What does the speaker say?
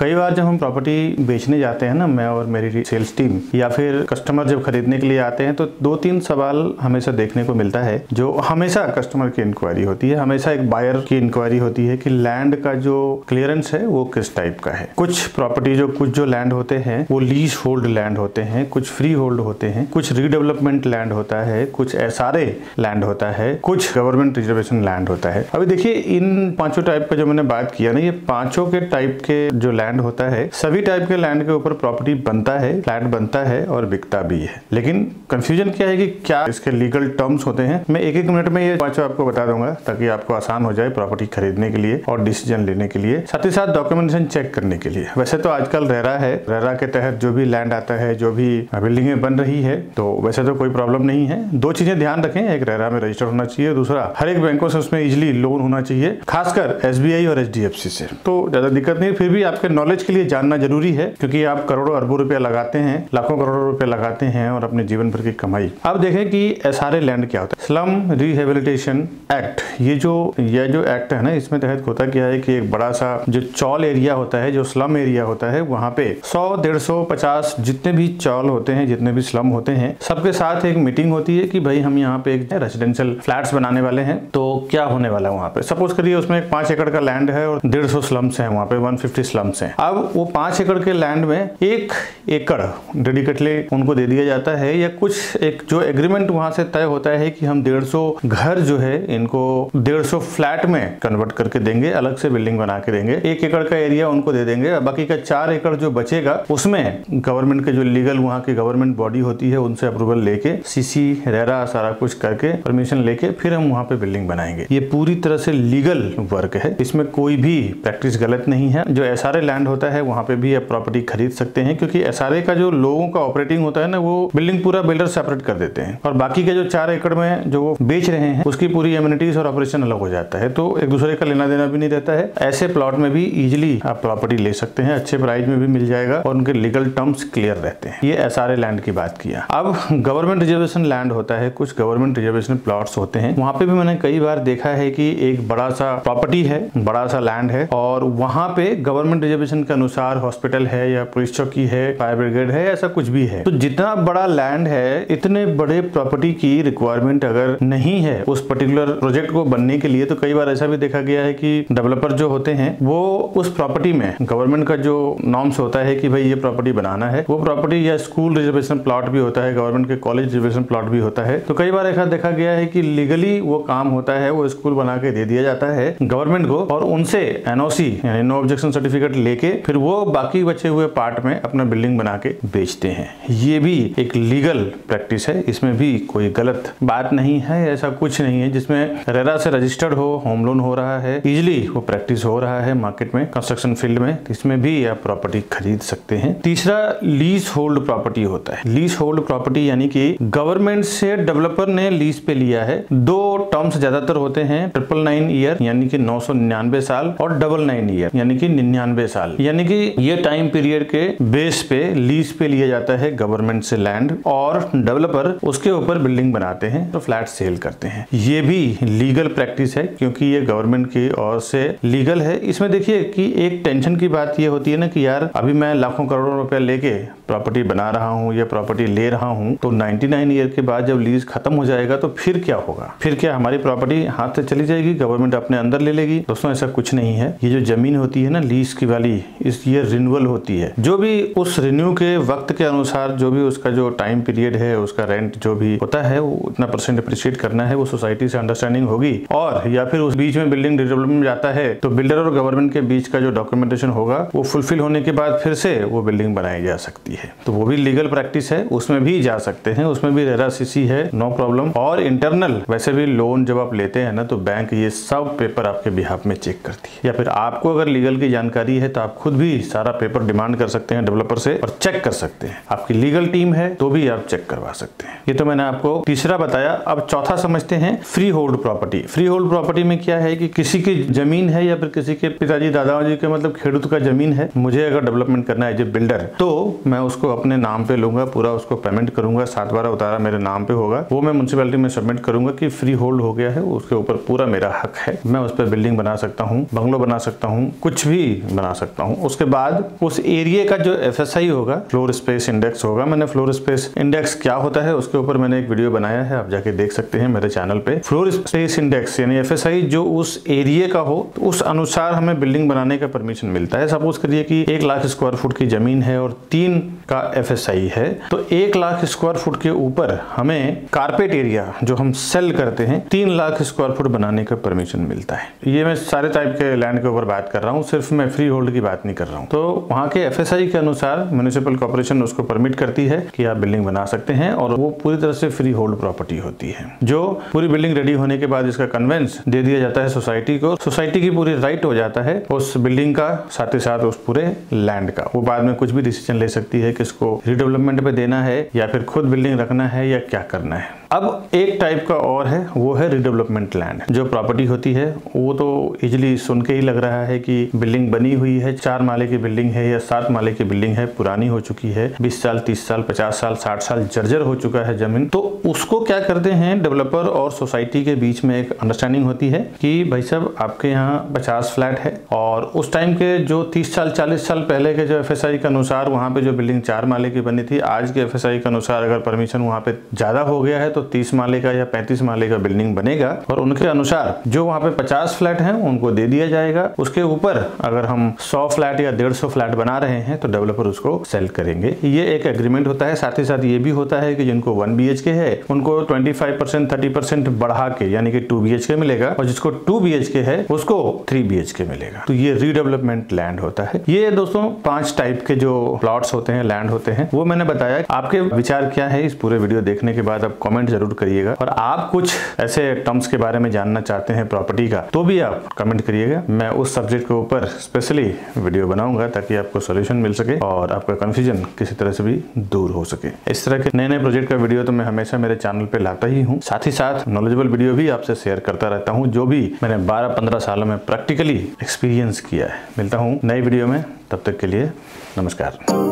कई बार जब हम प्रॉपर्टी बेचने जाते हैं ना, मैं और मेरी सेल्स टीम या फिर कस्टमर जब खरीदने के लिए आते हैं तो 2-3 सवाल हमेशा देखने को मिलता है जो हमेशा कस्टमर की इंक्वायरी होती है, हमेशा एक बायर की इंक्वायरी होती है कि लैंड का जो क्लियरेंस है वो किस टाइप का है। कुछ प्रॉपर्टी कुछ जो लैंड होते हैं वो लीज होल्ड लैंड होते हैं, कुछ फ्री होल्ड होते हैं, कुछ रीडेवलपमेंट लैंड होता है, कुछ एसआरए लैंड होता है, कुछ गवर्नमेंट रिजर्वेशन लैंड होता है। अभी देखिए इन पांचों टाइप का जो मैंने बात किया ना, ये पांचों के टाइप के जो लैंड होता है, सभी टाइप के लैंड के ऊपर प्रॉपर्टी बनता है, फ्लैट बनता है और बिकता भी है। लेकिन कंफ्यूजन क्या है कि क्या इसके लीगल टर्म्स होते हैं। मैं एक मिनट में ये पांचों आपको बता दूंगा ताकि आपको आसान हो जाए प्रॉपर्टी खरीदने के लिए और डिसीजन लेने के लिए, साथ ही साथ डॉक्यूमेंटेशन चेक करने के लिए। वैसे तो आजकल रेरा है, रेरा के तहत जो भी लैंड आता है, जो भी बिल्डिंगें बन रही है, तो वैसे तो कोई प्रॉब्लम नहीं है। दो चीजें ध्यान रखें, एक रेरा में रजिस्टर होना चाहिए, दूसरा हर एक बैंकों से उसमें इजिली लोन होना चाहिए, खासकर एसबीआई और एचडीएफसी से। तो ज्यादा दिक्कत नहीं, फिर भी आपके नॉलेज के लिए जानना जरूरी है क्योंकि आप करोड़ों अरबों रुपया लगाते हैं, लाखों करोड़ों रुपए लगाते हैं और अपने जीवन भर की कमाई। अब देखें कि एसआरए लैंड क्या होता है। स्लम रिहेबिलिटेशन एक्ट, ये जो एक्ट है ना, इसमें तहत होता क्या है कि एक बड़ा सा जो चौल एरिया होता है, जो स्लम एरिया होता है, वहां पे 100, 150, 50 जितने भी चौल होते हैं, जितने भी स्लम होते हैं, सबके साथ एक मीटिंग होती है कि भाई हम यहाँ पे एक रेजिडेंशियल फ्लैट्स बनाने वाले हैं, तो क्या होने वाला है वहाँ पे। सपोज करिए उसमें एक 5 एकड़ का लैंड है और 150 स्लम्स हैं, वहाँ पे 150 स्लम्स हैं। अब वो 5 एकड़ के लैंड में 1 एकड़ डेडिकेटली उनको दे दिया जाता है, या कुछ एक जो एग्रीमेंट वहां से तय होता है कि हम 150 घर जो है इनको 150 फ्लैट में कन्वर्ट करके देंगे, अलग से बिल्डिंग बना के देंगे। 1 एकड़ का एरिया उनको दे देंगे, बाकी का 4 एकड़ जो बचेगा उसमें गवर्नमेंट के जो लीगल वहां की गवर्नमेंट बॉडी होती है उनसे अप्रूवल लेके, सीसी रेरा सारा कुछ करके परमिशन लेके फिर हम वहां पे बिल्डिंग बनाएंगे। ये पूरी तरह से लीगल वर्क है, इसमें कोई भी प्रैक्टिस गलत नहीं है। जो एसआरए लैंड होता है वहां पे भी आप प्रॉपर्टी खरीद सकते हैं क्योंकि एसआरए का जो लोगों का ऑपरेटिंग होता है ना, वो बिल्डिंग पूरा बिल्डर सेपरेट कर देते हैं और बाकी के जो 4 एकड़ में जो वो बेच रहे हैं उसकी पूरी एमिनिटीज और ऑपरेशन अलग हो जाता है, तो एक दूसरे का लेना देना भी नहीं रहता है। ऐसे प्लॉट में भी इजिली आप प्रॉपर्टी ले सकते हैं, अच्छे प्राइस में भी मिल जाएगा और उनके लीगल टर्म्स क्लियर रहते हैं। ये एसआरए लैंड की बात किया। अब गवर्नमेंट रिजर्वेशन लैंड होता है, कुछ गवर्नमेंट रिजर्वेशन प्लॉट्स होते हैं, वहां पे भी मैंने कई बार देखा है कि एक बड़ा सा प्रॉपर्टी है, बड़ा सा लैंड है और वहां पे गवर्नमेंट रिजर्वेशन के अनुसार हॉस्पिटल है या पुलिस चौकी है, फायर ब्रिगेड है, ऐसा कुछ भी है। तो जितना बड़ा लैंड है, इतने बड़े प्रॉपर्टी की रिक्वायरमेंट अगर नहीं है उस पर्टिकुलर प्रोजेक्ट को बनने के लिए, तो कई बार ऐसा भी देखा गया है कि डेवलपर जो होते हैं वो उस प्रॉपर्टी में गवर्नमेंट का जो नॉर्म्स होता है कि भाई ये प्रॉपर्टी बनाना है, वो प्रॉपर्टी या स्कूल रिजर्वेशन प्लॉट भी होता है, गवर्नमेंट के कॉलेज रिजर्वेशन प्लॉट भी होता है, तो कई बार ऐसा देखा गया है कि लीगली वो काम होता है, वो स्कूल बना के दे दिया जाता है गवर्नमेंट को और उनसे एनओसी यानी नो ऑब्जेक्शन सर्टिफिकेट लेके फिर वो बाकी बचे हुए पार्ट में अपना बिल्डिंग बना के बेचते हैं। ये भी एक लीगल प्रैक्टिस है, इसमें भी कोई गलत बात नहीं है, ऐसा कुछ नहीं है। जिसमें रेरा से रजिस्टर्ड हो, होम लोन हो रहा है, इजिली वो प्रैक्टिस हो रहा है मार्केट में, कंस्ट्रक्शन फील्ड में, इसमें भी आप प्रॉपर्टी खरीद सकते हैं। तीसरा लीज होल्ड प्रॉपर्टी होता है। लीज होल्ड प्रॉपर्टी यानी कि गवर्नमेंट से डेवलपर ने लीज पे लिया है। 2 टर्म्स ज्यादातर होते हैं, 999 ईयर यानी कि 999 साल और 99 ईयर यानी कि 99 साल, यानी कि ये टाइम पीरियड के बेस पे लीज पे लिया जाता है गवर्नमेंट से लैंड और डेवलपर उसके ऊपर बिल्डिंग बनाते हैं तो फ्लैट सेल करते हैं। ये भी लीगल प्रैक्टिस है क्योंकि ये गवर्नमेंट की ओर से लीगल है। इसमें देखिए कि एक टेंशन की बात ये होती है ना कि यार अभी मैं लाखों करोड़ों रुपया लेके प्रॉपर्टी बना रहा हूँ या प्रॉपर्टी ले रहा हूँ, तो 99 ईयर के बाद जब लीज खत्म हो जाएगा तो फिर क्या होगा, फिर क्या हमारी प्रॉपर्टी हाथ से चली जाएगी, गवर्नमेंट अपने अंदर ले लेगी। दोस्तों ऐसा कुछ नहीं है। ये जो जमीन होती है ना लीज की वाली, इस ये रिन्यूअल होती है, जो भी उस रिन्यू के वक्त के अनुसार जो भी उसका जो टाइम पीरियड है, उसका रेंट जो भी होता है वो उतना % अप्रिशिएट करना है, वो सोसाइटी से अंडरस्टैंडिंग होगी। और या फिर उस बीच में बिल्डिंग डेवलपमेंट जाता है तो बिल्डर और गवर्नमेंट के बीच का जो डॉक्यूमेंटेशन होगा वो फुलफिल होने के बाद फिर से वो बिल्डिंग बनाई जा सकती है, तो वो भी लीगल प्रैक्टिस है, उसमें भी जा सकते हैं, उसमें भी रेरा सीसी है, नो प्रॉब्लम। और इंटरनल वैसे भी लोन जब आप लेते हैं ना तो बैंक ये सब पेपर आपके बिहाफ में चेक करती है, या फिर आपको अगर लीगल की जानकारी है तो आप खुद भी सारा पेपर डिमांड कर सकते हैं डेवलपर से और चेक कर सकते हैं। आपकी लीगल टीम है तो भी आप चेक करवा सकते हैं। ये तो मैंने आपको तीसरा बताया। अब चौथा समझते हैं free hold property. Free hold property में क्या है कि किसी की जमीन है या फिर किसी के पिताजी दादाजी के मतलब खेडूत का जमीन है, मुझे अगर डेवलपमेंट करना है एज ए बिल्डर तो मैं उसको अपने नाम पे लूंगा, पूरा उसको पेमेंट करूंगा, 7 बार उतारा मेरे नाम पे होगा, वो मैं म्युनिसिपैलिटी में सबमिट करूंगा कि फ्री होल्ड हो गया है, उसके ऊपर पूरा मेरा हक है, मैं उस पर बिल्डिंग बना सकता हूँ, बंगलो बना सकता हूँ, कुछ भी बना सकता सकता हूँ। उसके बाद उस एरिया का जो FSI होगा, फ्लोर स्पेस इंडेक्स होगा, मैंने फ्लोर स्पेस इंडेक्स क्या होता है उसके ऊपर मैंने एक वीडियो बनाया है, आप जाके देख सकते हैं मेरे चैनल पे। फ्लोर स्पेस इंडेक्स यानी FSI जो उस एरिया का हो, तो उस अनुसार हमें बिल्डिंग बनाने का परमिशन मिलता है। सपोज करिए कि 1 लाख स्क्वायर फुट की जमीन है और 3 का FSI है, तो 1 लाख स्क्वायर फुट के ऊपर हमें कारपेट एरिया जो हम सेल करते हैं 3 लाख स्क्वायर फुट बनाने का परमिशन मिलता है। ये मैं सारे टाइप के लैंड के ऊपर बात कर रहा हूँ, सिर्फ मैं फ्री होल्ड की बात नहीं कर रहा हूँ। तो वहाँ के FSI के अनुसार म्युनिसिपल कॉर्पोरेशन उसको परमिट करती है कि आप बिल्डिंग बना सकते हैं, और वो पूरी तरह से फ्री होल्ड प्रॉपर्टी होती है। जो पूरी बिल्डिंग रेडी होने के बाद इसका कन्वेंस दे दिया जाता है सोसाइटी को, सोसाइटी की पूरी राइट हो जाता है उस बिल्डिंग का, साथ ही साथ उस पूरे लैंड का। वो बाद में कुछ भी डिसीजन ले सकती है कि इसको रीडेवलपमेंट पे देना है या फिर खुद बिल्डिंग रखना है या क्या करना है। अब एक टाइप का और है, वो है रीडेवलपमेंट लैंड। जो प्रॉपर्टी होती है वो तो इजीली सुन के ही लग रहा है कि बिल्डिंग बनी हुई है, 4 माले की बिल्डिंग है या 7 माले की बिल्डिंग है, पुरानी हो चुकी है, 20 साल 30 साल 50 साल 60 साल जर्जर हो चुका है जमीन। तो उसको क्या करते हैं, डेवलपर और सोसाइटी के बीच में एक अंडरस्टैंडिंग होती है कि भाई साहब आपके यहाँ 50 फ्लैट है, और उस टाइम के जो 30 साल 40 साल पहले के जो FSI के अनुसार वहाँ पे जो बिल्डिंग 4 माले की बनी थी, आज के FSI के अनुसार अगर परमिशन वहाँ पे ज्यादा हो गया है तो 30 माले का या 35 माले का बिल्डिंग बनेगा, और उनके अनुसार जो वहाँ पे 50 फ्लैट हैं उनको दे दिया जाएगा। उसके ऊपर अगर हम 100 फ्लैट या 150 फ्लैट बना रहे हैं तो डेवलपर उसको सेल करेंगे। ये एक एग्रीमेंट होता है। साथ ही साथ ये भी होता है कि जिनको 1 BHK है उनको 25% 30% बढ़ा के यानी कि 2 BHK मिलेगा, और जिसको 2 BHK है उसको 3 BHK मिलेगा। तो ये रीडेवलपमेंट लैंड होता है। ये दोस्तों 5 टाइप के जो प्लॉट्स होते हैं, लैंड होते हैं, वो मैंने बताया। आपके विचार क्या है इस पूरे वीडियो देखने के बाद आप कमेंट जरूर करिएगा, और आप कुछ ऐसे टर्म्स के बारे में जानना चाहते हैं प्रॉपर्टी का तो भी आप कमेंट करिएगा। मैं उस सब्जेक्ट के ऊपर स्पेशली वीडियो बनाऊंगा ताकि आपको सॉल्यूशन मिल सके और आपका कंफ्यूजन किसी तरह से भी दूर हो सके। इस तरह के नए प्रोजेक्ट का वीडियो तो मैं हमेशा मेरे चैनल पे लाता ही हूँ। साथ ही साथ नॉलेजेबल वीडियो भी आपसे शेयर करता रहता हूँ, जो भी मैंने 12-15 सालों में प्रैक्टिकली एक्सपीरियंस किया है। मिलता हूँ नई वीडियो में, तब तक के लिए नमस्कार।